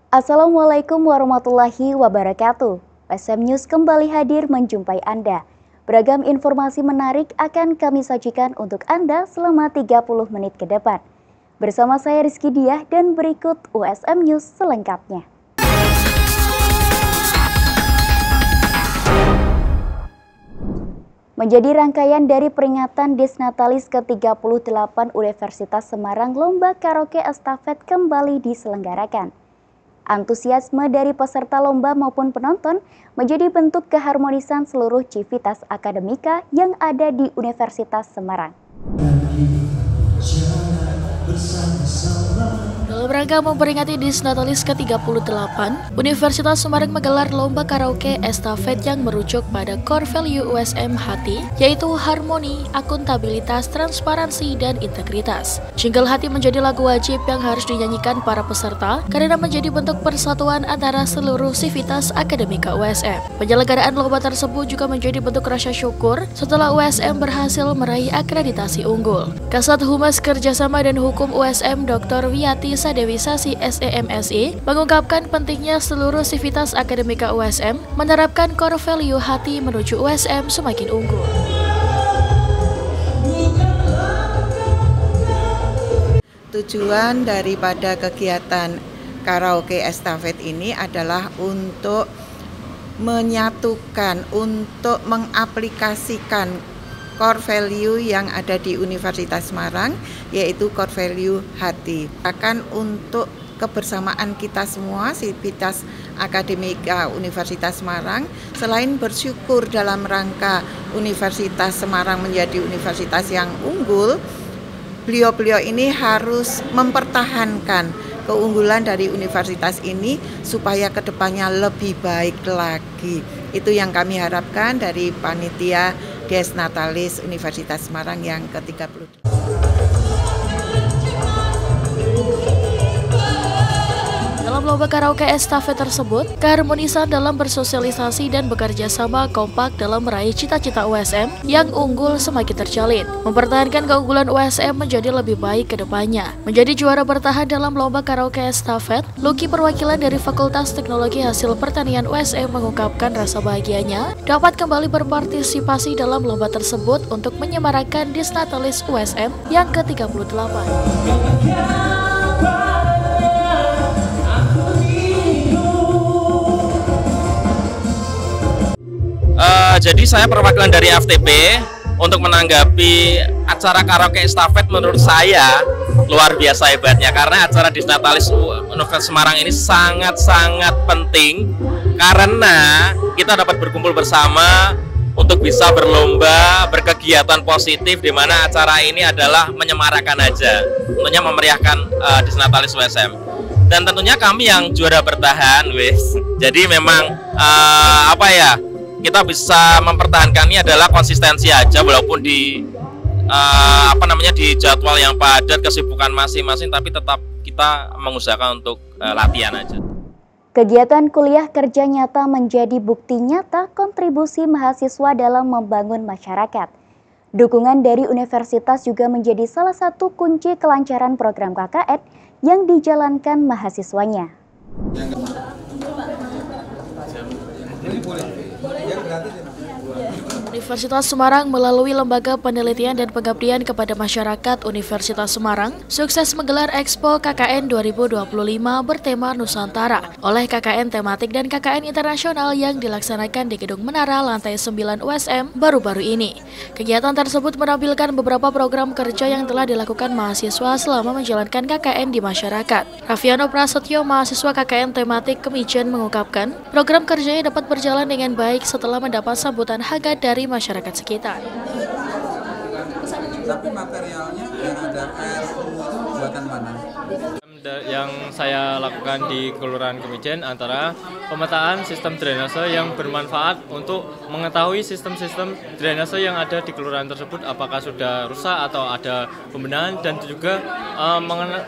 Assalamualaikum warahmatullahi wabarakatuh. SM News kembali hadir menjumpai Anda. Beragam informasi menarik akan kami sajikan untuk Anda selama 30 menit ke depan. Bersama saya Rizky Diah dan berikut USM News selengkapnya. Menjadi rangkaian dari peringatan Disnatalis ke-38 Universitas Semarang, lomba karaoke estafet kembali diselenggarakan. Antusiasme dari peserta lomba maupun penonton menjadi bentuk keharmonisan seluruh civitas akademika yang ada di Universitas Semarang. Dalam rangka memperingati Disnatalis ke-38, Universitas Semarang menggelar lomba karaoke estafet yang merujuk pada core value USM Hati, yaitu harmoni, akuntabilitas, transparansi, dan integritas. Jingle Hati menjadi lagu wajib yang harus dinyanyikan para peserta karena menjadi bentuk persatuan antara seluruh sivitas akademika USM. Penyelenggaraan lomba tersebut juga menjadi bentuk rasa syukur setelah USM berhasil meraih akreditasi unggul. Kasat Humas Kerjasama dan Hukum USM Dr. Wiyati Sadewisasi SEMSI mengungkapkan pentingnya seluruh sivitas akademika USM menerapkan core value hati menuju USM semakin unggul. Tujuan daripada kegiatan karaoke estafet ini adalah untuk menyatukan, untuk mengaplikasikan core value yang ada di Universitas Semarang, yaitu core value hati. Akan untuk kebersamaan kita semua, sivitas akademika Universitas Semarang, selain bersyukur dalam rangka Universitas Semarang menjadi universitas yang unggul, beliau-beliau ini harus mempertahankan keunggulan dari universitas ini supaya kedepannya lebih baik lagi. Itu yang kami harapkan dari panitia Disnatalis Universitas Semarang yang ke-38. Dalam lomba karaoke estafet tersebut, keharmonisan dalam bersosialisasi dan bekerja sama kompak dalam meraih cita-cita USM yang unggul semakin terjalin. Mempertahankan keunggulan USM menjadi lebih baik ke depannya. Menjadi juara bertahan dalam lomba karaoke estafet, Lucky perwakilan dari Fakultas Teknologi Hasil Pertanian USM mengungkapkan rasa bahagianya dapat kembali berpartisipasi dalam lomba tersebut untuk menyemarakan Disnatalis USM yang ke-38. Jadi saya perwakilan dari FTP untuk menanggapi acara karaoke estafet. Menurut saya luar biasa hebatnya karena acara Disnatalis Universitas Semarang ini sangat-sangat penting karena kita dapat berkumpul bersama untuk bisa berlomba, berkegiatan positif, di mana acara ini adalah menyemarakan aja, tentunya memeriahkan Disnatalis USM. Dan tentunya kami yang juara bertahan, wis. Jadi memang kita bisa mempertahankannya adalah konsistensi aja, walaupun di di jadwal yang padat, kesibukan masing-masing, tapi tetap kita mengusahakan untuk latihan aja. Kegiatan kuliah kerja nyata menjadi bukti nyata kontribusi mahasiswa dalam membangun masyarakat. Dukungan dari universitas juga menjadi salah satu kunci kelancaran program KKN yang dijalankan mahasiswanya. Universitas Semarang melalui Lembaga Penelitian dan Pengabdian kepada Masyarakat Universitas Semarang sukses menggelar Expo KKN 2025 bertema Nusantara oleh KKN tematik dan KKN internasional yang dilaksanakan di Gedung Menara lantai 9 USM baru-baru ini. Kegiatan tersebut menampilkan beberapa program kerja yang telah dilakukan mahasiswa selama menjalankan KKN di masyarakat. Rafiano Prasetyo, mahasiswa KKN tematik Kemijen, mengungkapkan program kerjanya dapat berjalan dengan baik setelah mendapat sambutan hangat dari masyarakat sekitar. Tapi materialnya yang ada air buatan mana? Yang saya lakukan di Kelurahan Kemijen antara pemetaan sistem drainase yang bermanfaat untuk mengetahui sistem-sistem drainase yang ada di kelurahan tersebut apakah sudah rusak atau ada pembenahan, dan juga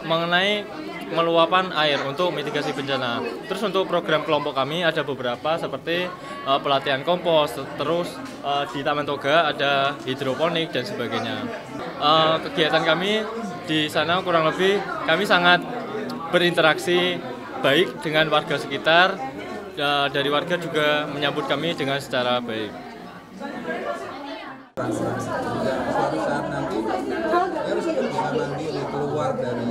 mengenai meluapan air untuk mitigasi bencana. Terus untuk program kelompok kami ada beberapa seperti pelatihan kompos, terus di Taman Toga ada hidroponik dan sebagainya. Kegiatan kami di sana kurang lebih kami sangat berinteraksi baik dengan warga sekitar. Dari warga juga menyambut kami dengan secara baik. Suatu saat nanti harus bisa mandiri keluar dari.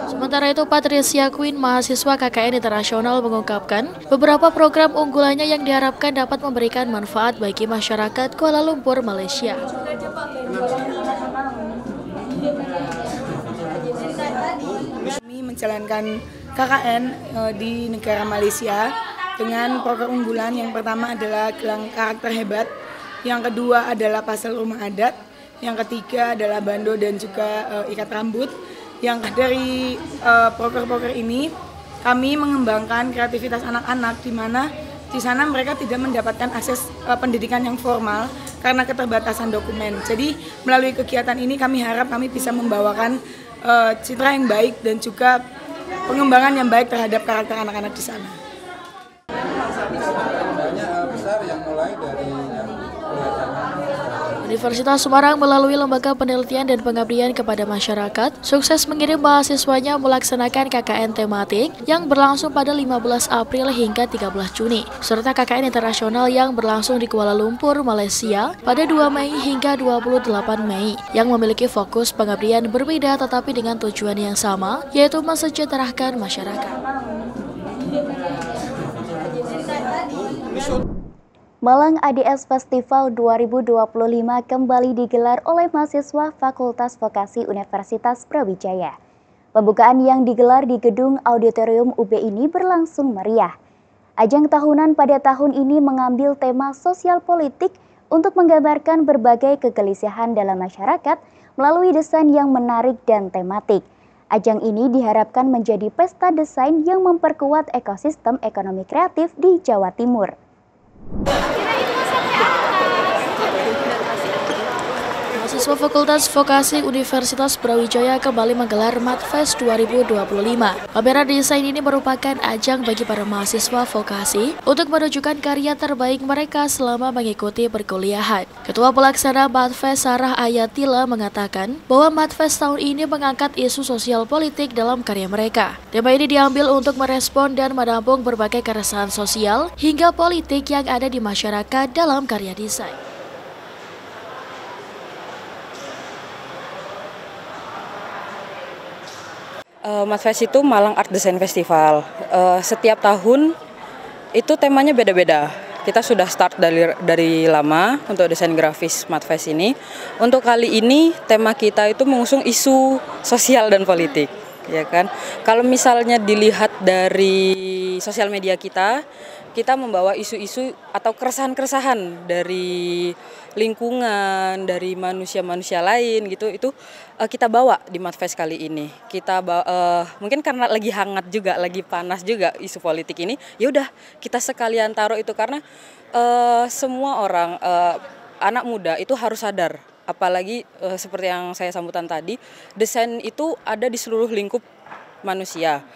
Sementara itu, Patricia Queen, mahasiswa KKN Internasional, mengungkapkan beberapa program unggulannya yang diharapkan dapat memberikan manfaat bagi masyarakat Kuala Lumpur, Malaysia. Kami menjalankan KKN di negara Malaysia dengan program unggulan. Yang pertama adalah gelang karakter hebat, yang kedua adalah pasal rumah adat, yang ketiga adalah bando dan juga ikat rambut. Yang dari proker-proker ini kami mengembangkan kreativitas anak-anak, di mana di sana mereka tidak mendapatkan akses pendidikan yang formal karena keterbatasan dokumen. Jadi melalui kegiatan ini kami harap kami bisa membawakan citra yang baik dan juga pengembangan yang baik terhadap karakter anak-anak di sana. Banyak besar yang mulai dari yang Universitas Semarang melalui Lembaga Penelitian dan Pengabdian kepada Masyarakat sukses mengirim mahasiswanya melaksanakan KKN tematik yang berlangsung pada 15 April hingga 13 Juni, serta KKN internasional yang berlangsung di Kuala Lumpur, Malaysia pada 2 Mei hingga 28 Mei yang memiliki fokus pengabdian berbeda tetapi dengan tujuan yang sama, yaitu mensejahterakan masyarakat. Malang ADS Festival 2025 kembali digelar oleh mahasiswa Fakultas Vokasi Universitas Brawijaya. Pembukaan yang digelar di Gedung Auditorium UB ini berlangsung meriah. Ajang tahunan pada tahun ini mengambil tema sosial politik untuk menggambarkan berbagai kegelisahan dalam masyarakat melalui desain yang menarik dan tematik. Ajang ini diharapkan menjadi pesta desain yang memperkuat ekosistem ekonomi kreatif di Jawa Timur. Mahasiswa Fakultas Vokasi Universitas Brawijaya kembali menggelar MadFest 2025. Pameran desain ini merupakan ajang bagi para mahasiswa vokasi untuk menunjukkan karya terbaik mereka selama mengikuti perkuliahan. Ketua Pelaksana MadFest Sarah Ayatila mengatakan bahwa MadFest tahun ini mengangkat isu sosial politik dalam karya mereka. Tema ini diambil untuk merespon dan menampung berbagai keresahan sosial hingga politik yang ada di masyarakat dalam karya desain. MadFest itu Malang Art Design Festival. Setiap tahun itu temanya beda-beda. Kita sudah start dari lama untuk desain grafis MadFest ini. Untuk kali ini tema kita itu mengusung isu sosial dan politik, ya kan? Kalau misalnya dilihat dari sosial media kita membawa isu-isu atau keresahan-keresahan dari lingkungan, dari manusia-manusia lain gitu, itu kita bawa di MadFest kali ini. Kita mungkin karena lagi hangat juga, lagi panas juga isu politik ini, ya udah kita sekalian taruh itu karena semua orang anak muda itu harus sadar, apalagi seperti yang saya sambutan tadi, desain itu ada di seluruh lingkup manusia,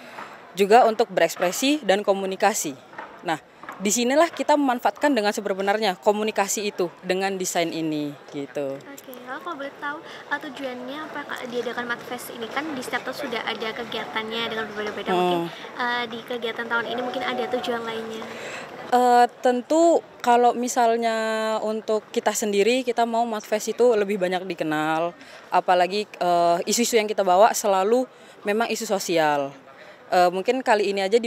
juga untuk berekspresi dan komunikasi. Nah, disinilah kita memanfaatkan dengan sebenarnya komunikasi itu dengan desain ini gitu. Oke, kalau boleh tahu tujuannya apa diadakan MadFest ini? Kan di setiap tahun sudah ada kegiatannya dengan berbeda-beda. Mungkin di kegiatan tahun ini mungkin ada tujuan lainnya. Tentu kalau misalnya untuk kita sendiri, kita mau MadFest itu lebih banyak dikenal, apalagi isu-isu yang kita bawa selalu memang isu sosial. Mungkin kali ini aja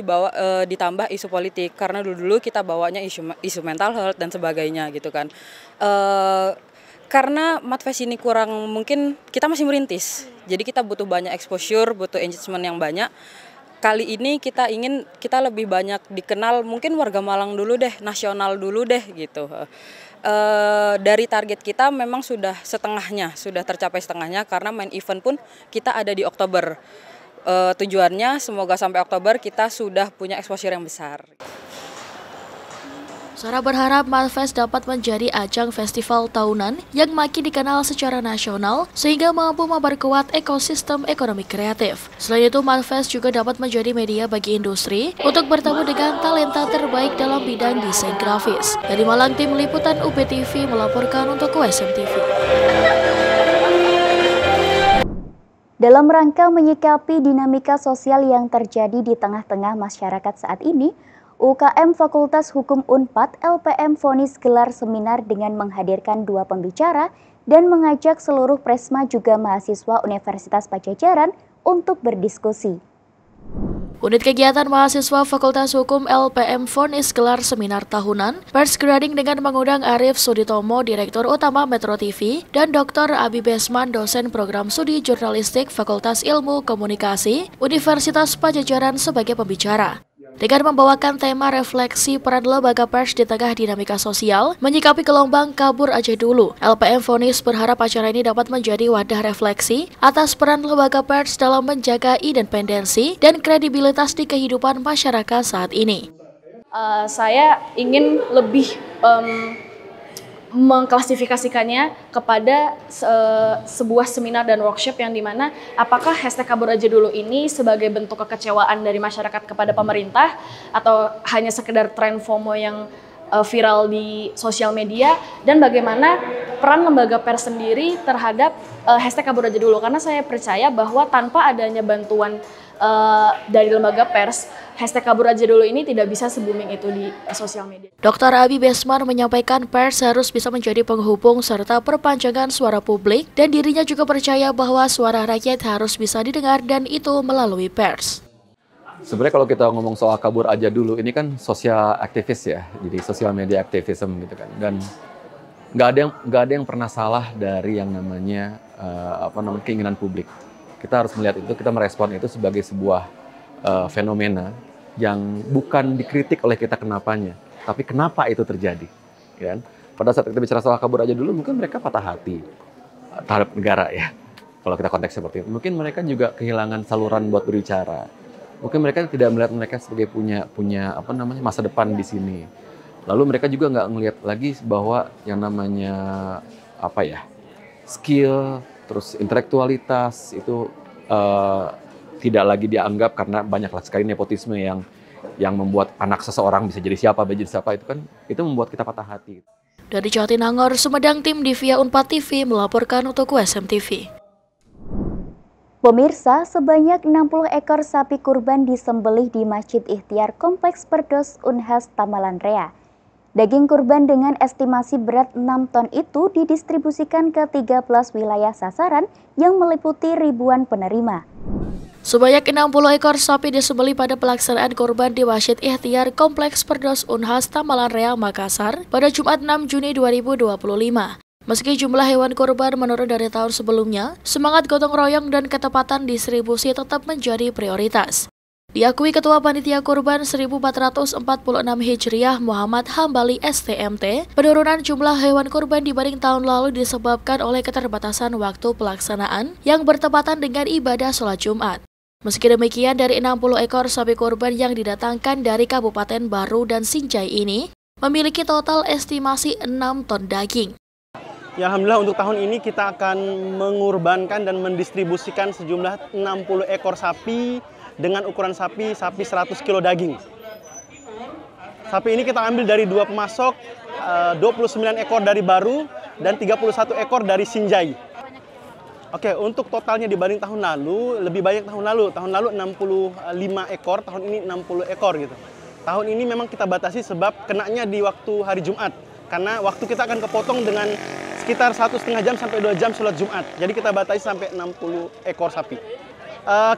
ditambah isu politik karena dulu kita bawanya isu mental health dan sebagainya gitu kan. Karena MadFest ini kurang, mungkin kita masih merintis, jadi kita butuh banyak exposure, butuh engagement yang banyak. Kali ini kita ingin kita lebih banyak dikenal, mungkin warga Malang dulu deh, nasional dulu deh gitu. Dari target kita memang sudah tercapai setengahnya karena main event pun kita ada di Oktober. Tujuannya semoga sampai Oktober kita sudah punya exposure yang besar. Sarah berharap MadFest dapat menjadi ajang festival tahunan yang makin dikenal secara nasional sehingga mampu memperkuat ekosistem ekonomi kreatif. Selain itu, MadFest juga dapat menjadi media bagi industri untuk bertemu dengan talenta terbaik dalam bidang desain grafis. Dari Malang, tim liputan UBTV melaporkan untuk USM TV. Dalam rangka menyikapi dinamika sosial yang terjadi di tengah-tengah masyarakat saat ini, UKM Fakultas Hukum Unpad LPM vonis gelar seminar dengan menghadirkan 2 pembicara dan mengajak seluruh presma juga mahasiswa Universitas Padjadjaran untuk berdiskusi. Unit kegiatan mahasiswa Fakultas Hukum LPM vonis gelar seminar tahunan pers grading dengan mengundang Arif Suditomo, Direktur Utama Metro TV, dan Dr. Abi Besman, dosen program studi jurnalistik Fakultas Ilmu Komunikasi Universitas Padjadjaran sebagai pembicara. Dengan membawakan tema refleksi peran lembaga pers di tengah dinamika sosial, menyikapi gelombang kabur aja dulu, LPM vonis berharap acara ini dapat menjadi wadah refleksi atas peran lembaga pers dalam menjaga independensi dan kredibilitas di kehidupan masyarakat saat ini. Saya ingin lebih mengklasifikasikannya kepada sebuah seminar dan workshop yang dimana apakah hashtag kabur aja dulu ini sebagai bentuk kekecewaan dari masyarakat kepada pemerintah atau hanya sekedar tren FOMO yang viral di sosial media, dan bagaimana peran lembaga pers sendiri terhadap hashtag kabur aja dulu, karena saya percaya bahwa tanpa adanya bantuan dari lembaga pers, hashtag kabur aja dulu ini tidak bisa se-booming itu di sosial media. Dr. Abi Besman menyampaikan pers harus bisa menjadi penghubung serta perpanjangan suara publik, dan dirinya juga percaya bahwa suara rakyat harus bisa didengar dan itu melalui pers. Sebenarnya kalau kita ngomong soal kabur aja dulu, ini kan sosial aktivis ya, jadi sosial media aktivism gitu kan, dan nggak ada yang pernah salah dari yang namanya keinginan publik. Kita harus melihat itu, kita merespon itu sebagai sebuah fenomena yang bukan dikritik oleh kita kenapanya, tapi kenapa itu terjadi. Kan? Pada saat kita bicara soal kabur aja dulu, mungkin mereka patah hati terhadap negara ya. Kalau kita konteks seperti itu, mungkin mereka juga kehilangan saluran buat berbicara. Mungkin mereka tidak melihat mereka sebagai punya masa depan di sini. Lalu mereka juga nggak ngelihat lagi bahwa yang namanya skill, terus intelektualitas itu tidak lagi dianggap, karena banyaklah sekali nepotisme yang membuat anak seseorang bisa jadi siapa itu membuat kita patah hati. Dari Jatinangor, Sumedang, tim Divia Unpad TV melaporkan untuk USM TV. Pemirsa, sebanyak 60 ekor sapi kurban disembelih di Masjid Ikhtiar Kompleks Perdos Unhas Tamalan Rea. Daging kurban dengan estimasi berat 6 ton itu didistribusikan ke 13 wilayah sasaran yang meliputi ribuan penerima. Sebanyak 60 ekor sapi disembelih pada pelaksanaan kurban di Masjid Ikhtiar Kompleks Perdos Unhas Tamalan Rea, Makassar pada Jumat 6 Juni 2025. Meski jumlah hewan kurban menurun dari tahun sebelumnya, semangat gotong royong dan ketepatan distribusi tetap menjadi prioritas. Diakui Ketua Panitia Kurban 1446 Hijriah Muhammad Hambali STMT, penurunan jumlah hewan kurban dibanding tahun lalu disebabkan oleh keterbatasan waktu pelaksanaan yang bertepatan dengan ibadah sholat Jumat. Meski demikian, dari 60 ekor sapi kurban yang didatangkan dari Kabupaten Baru dan Sinjai ini, memiliki total estimasi 6 ton daging. Ya, alhamdulillah untuk tahun ini kita akan mengurbankan dan mendistribusikan sejumlah 60 ekor sapi dengan ukuran sapi 100 kilo daging. Sapi ini kita ambil dari 2 pemasok, 29 ekor dari Baru dan 31 ekor dari Sinjai. Oke, untuk totalnya dibanding tahun lalu, lebih banyak tahun lalu. Tahun lalu 65 ekor, tahun ini 60 ekor gitu. Tahun ini memang kita batasi sebab kenanya di waktu hari Jumat. Karena waktu kita akan kepotong dengan sekitar 1,5 jam sampai 2 jam sholat Jumat. Jadi kita batasi sampai 60 ekor sapi.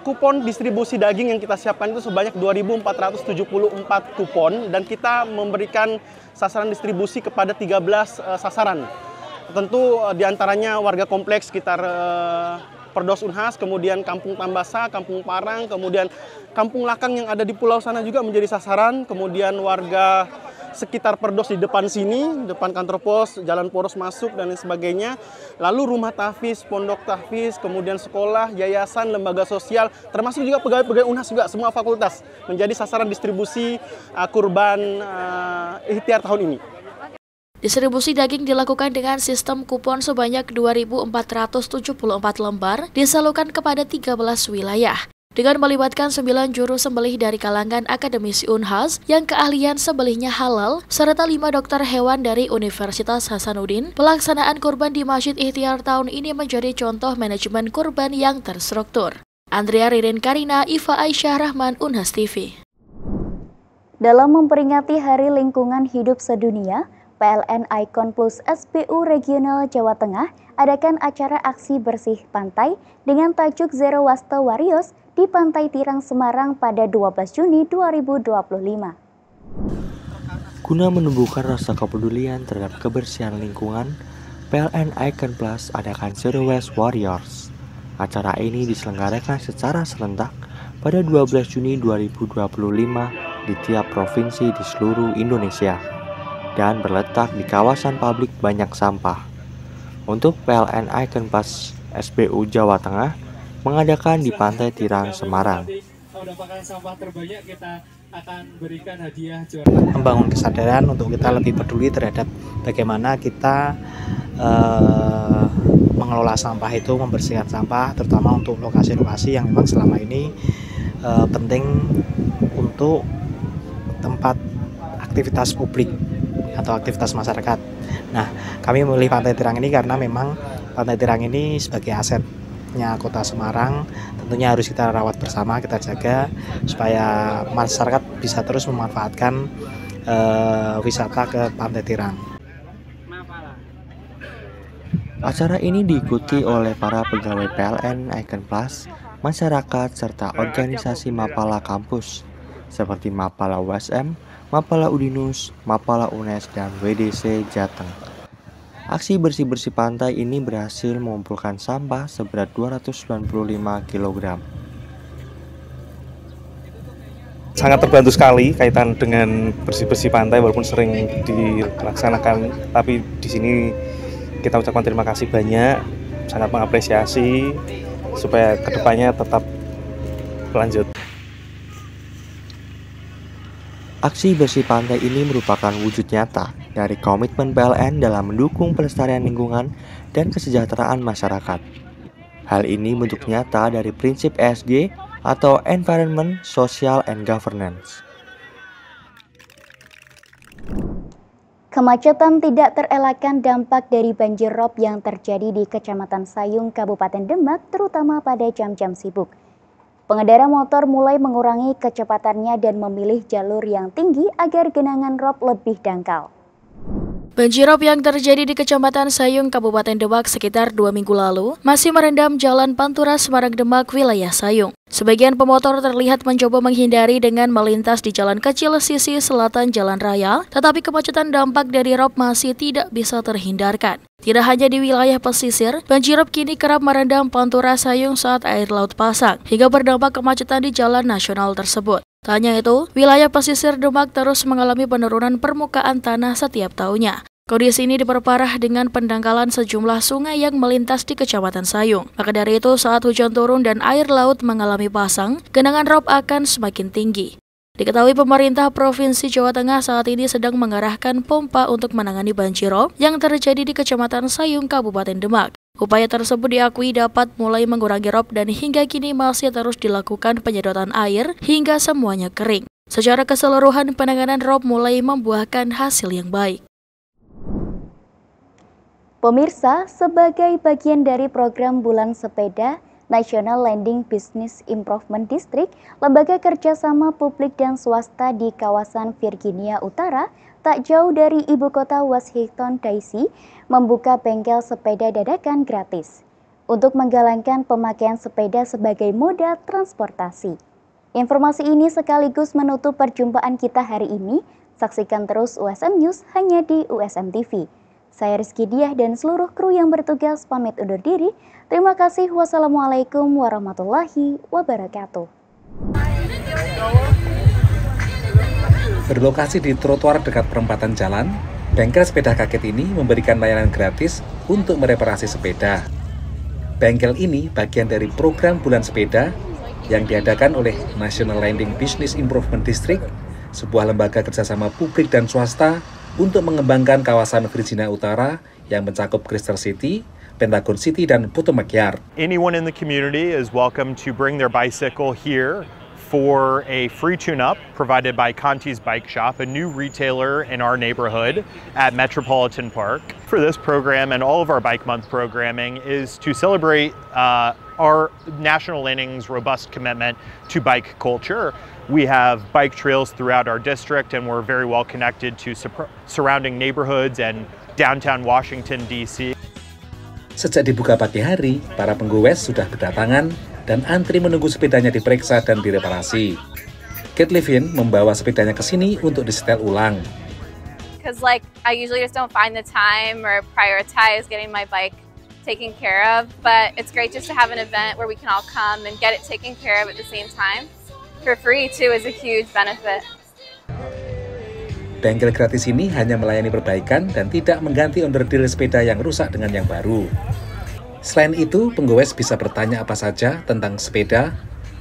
Kupon distribusi daging yang kita siapkan itu sebanyak 2.474 kupon. Dan kita memberikan sasaran distribusi kepada 13 sasaran. Tentu diantaranya warga kompleks sekitar Perdos Unhas, kemudian Kampung Tambasa, Kampung Parang, kemudian Kampung Lakang yang ada di pulau sana juga menjadi sasaran. Kemudian warga sekitar Perdos di depan sini, depan kantor pos, jalan poros masuk dan lain sebagainya. Lalu rumah tahfiz, pondok tahfiz, kemudian sekolah, yayasan, lembaga sosial, termasuk juga pegawai-pegawai Unhas juga, semua fakultas menjadi sasaran distribusi kurban Ikhtiar tahun ini. Distribusi daging dilakukan dengan sistem kupon sebanyak 2.474 lembar disalurkan kepada 13 wilayah. dengan melibatkan 9 juru sembelih dari kalangan akademisi Unhas yang keahlian sembelihnya halal, serta 5 dokter hewan dari Universitas Hasanuddin. Pelaksanaan kurban di Masjid Ikhtiar tahun ini menjadi contoh manajemen kurban yang terstruktur. Andrea Ririn Karina, Iva Aisyah Rahman, Unhas TV. Dalam memperingati Hari Lingkungan Hidup Sedunia, PLN Icon Plus SBU Regional Jawa Tengah adakan acara aksi bersih pantai dengan tajuk Zero Waste Warriors di Pantai Tirang, Semarang pada 12 Juni 2025. Guna menumbuhkan rasa kepedulian terhadap kebersihan lingkungan, PLN Icon Plus adakan Zero Waste Warriors. Acara ini diselenggarakan secara serentak pada 12 Juni 2025 di tiap provinsi di seluruh Indonesia dan berletak di kawasan publik banyak sampah. Untuk PLN Icon Plus SBU Jawa Tengah mengadakan di Pantai Tirang, Semarang. Membangun kesadaran untuk kita lebih peduli terhadap bagaimana kita mengelola sampah itu, membersihkan sampah, terutama untuk lokasi-lokasi yang memang selama ini penting untuk tempat aktivitas publik atau aktivitas masyarakat. Nah, kami memilih Pantai Tirang ini karena memang Pantai Tirang ini sebagai asetnya Kota Semarang, tentunya harus kita rawat bersama, kita jaga supaya masyarakat bisa terus memanfaatkan wisata ke Pantai Tirang. Acara ini diikuti oleh para pegawai PLN Icon Plus, masyarakat, serta organisasi Mapala kampus seperti Mapala USM, Mapala Udinus, Mapala UNES, dan WDC Jateng. Aksi bersih-bersih pantai ini berhasil mengumpulkan sampah seberat 295 kg. Sangat terbantu sekali kaitan dengan bersih-bersih pantai, walaupun sering dilaksanakan, tapi di sini kita ucapkan terima kasih banyak, sangat mengapresiasi supaya kedepannya tetap lanjut. Aksi bersih pantai ini merupakan wujud nyata dari komitmen PLN dalam mendukung pelestarian lingkungan dan kesejahteraan masyarakat. Hal ini bentuk nyata dari prinsip ESG atau Environment, Social, and Governance. Kemacetan tidak terelakkan dampak dari banjir rob yang terjadi di Kecamatan Sayung, Kabupaten Demak, terutama pada jam-jam sibuk. Pengendara motor mulai mengurangi kecepatannya dan memilih jalur yang tinggi agar genangan rob lebih dangkal. Banjir rob yang terjadi di Kecamatan Sayung, Kabupaten Demak sekitar 2 minggu lalu masih merendam Jalan Pantura Semarang Demak, wilayah Sayung. Sebagian pemotor terlihat mencoba menghindari dengan melintas di jalan kecil sisi selatan jalan raya, tetapi kemacetan dampak dari rob masih tidak bisa terhindarkan. Tidak hanya di wilayah pesisir, banjir rob kini kerap merendam Pantura Sayung saat air laut pasang, hingga berdampak kemacetan di jalan nasional tersebut. Tak hanya itu, wilayah pesisir Demak terus mengalami penurunan permukaan tanah setiap tahunnya. Kondisi ini diperparah dengan pendangkalan sejumlah sungai yang melintas di Kecamatan Sayung. Maka dari itu, saat hujan turun dan air laut mengalami pasang, genangan rob akan semakin tinggi. Diketahui pemerintah Provinsi Jawa Tengah saat ini sedang mengarahkan pompa untuk menangani banjir rob yang terjadi di Kecamatan Sayung, Kabupaten Demak. Upaya tersebut diakui dapat mulai mengurangi rob dan hingga kini masih terus dilakukan penyedotan air hingga semuanya kering. Secara keseluruhan, penanganan rob mulai membuahkan hasil yang baik. Pemirsa, sebagai bagian dari program Bulan Sepeda National Landing Business Improvement District, Lembaga Kerjasama Publik dan Swasta di kawasan Virginia Utara, tak jauh dari ibu kota Washington DC, membuka bengkel sepeda dadakan gratis untuk menggalakkan pemakaian sepeda sebagai moda transportasi. Informasi ini sekaligus menutup perjumpaan kita hari ini. Saksikan terus USM News hanya di USM TV. Saya Rizky Diah dan seluruh kru yang bertugas pamit undur diri. Terima kasih. Wassalamualaikum warahmatullahi wabarakatuh. Berlokasi di trotoar dekat perempatan jalan, bengkel sepeda kaget ini memberikan layanan gratis untuk mereparasi sepeda. Bengkel ini bagian dari program Bulan Sepeda yang diadakan oleh National Landing Business Improvement District, sebuah lembaga kerjasama publik dan swasta untuk mengembangkan kawasan Virginia Utara yang mencakup Crystal City, Pentagon City, dan Potomac Yard. Anyone in the community is welcome to bring their bicycle here for a free tune-up provided by Conti's Bike Shop, a new retailer in our neighborhood at Metropolitan Park. For this program and all of our Bike Month programming is to celebrate our National Landing's robust commitment to bike culture. We have bike trails throughout our district and we're very well connected to surrounding neighborhoods and downtown Washington, D.C. Sejak dibuka pagi hari, para penggoes sudah berdatangan dan antri menunggu sepedanya diperiksa dan direparasi. Kate Levin membawa sepedanya ke sini untuk disetel ulang. Because I usually just don't find the time or prioritize getting my bike taken care of, but it's great just to have an event where we can all come and get it taken care of at the same time. For free too is a huge benefit. Bengkel gratis ini hanya melayani perbaikan dan tidak mengganti onderdil sepeda yang rusak dengan yang baru. Selain itu, penggoes bisa bertanya apa saja tentang sepeda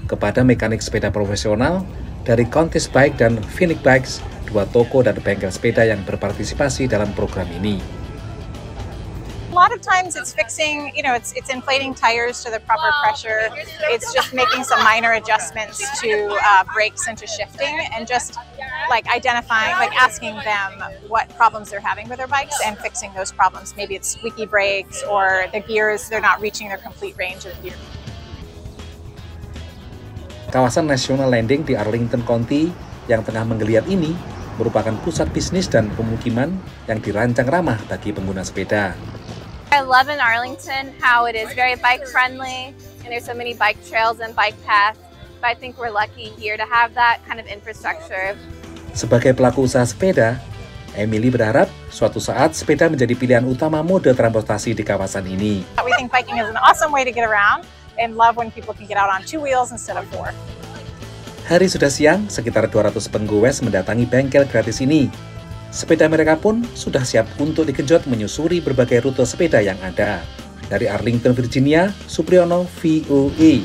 kepada mekanik sepeda profesional dari Conti's Bike dan Phoenix Bikes, dua toko dan bengkel sepeda yang berpartisipasi dalam program ini. A lot of times it's fixing, it's inflating tires to the proper pressure. It's just making some minor adjustments to brakes and to shifting, and just identifying, asking them what problems they're having with their bikes and fixing those problems. Maybe it's squeaky brakes or the gears, they're not reaching their complete range of the gear. Kawasan National Landing di Arlington County yang tengah menggeliat ini merupakan pusat bisnis dan pemukiman yang dirancang ramah bagi pengguna sepeda. I love in Arlington how it is very bike friendly and there's so many bike trails and bike paths. But I think we're lucky here to have that kind of infrastructure. Sebagai pelaku usaha sepeda, Emily berharap suatu saat sepeda menjadi pilihan utama mode transportasi di kawasan ini. We think biking is an awesome way to get around and love when people can get out on 2 wheels instead of 4. Hari sudah siang, sekitar 200 penggoes mendatangi bengkel gratis ini. Sepeda mereka pun sudah siap untuk digenjot menyusuri berbagai rute sepeda yang ada. Dari Arlington, Virginia, Supriyono, VOA.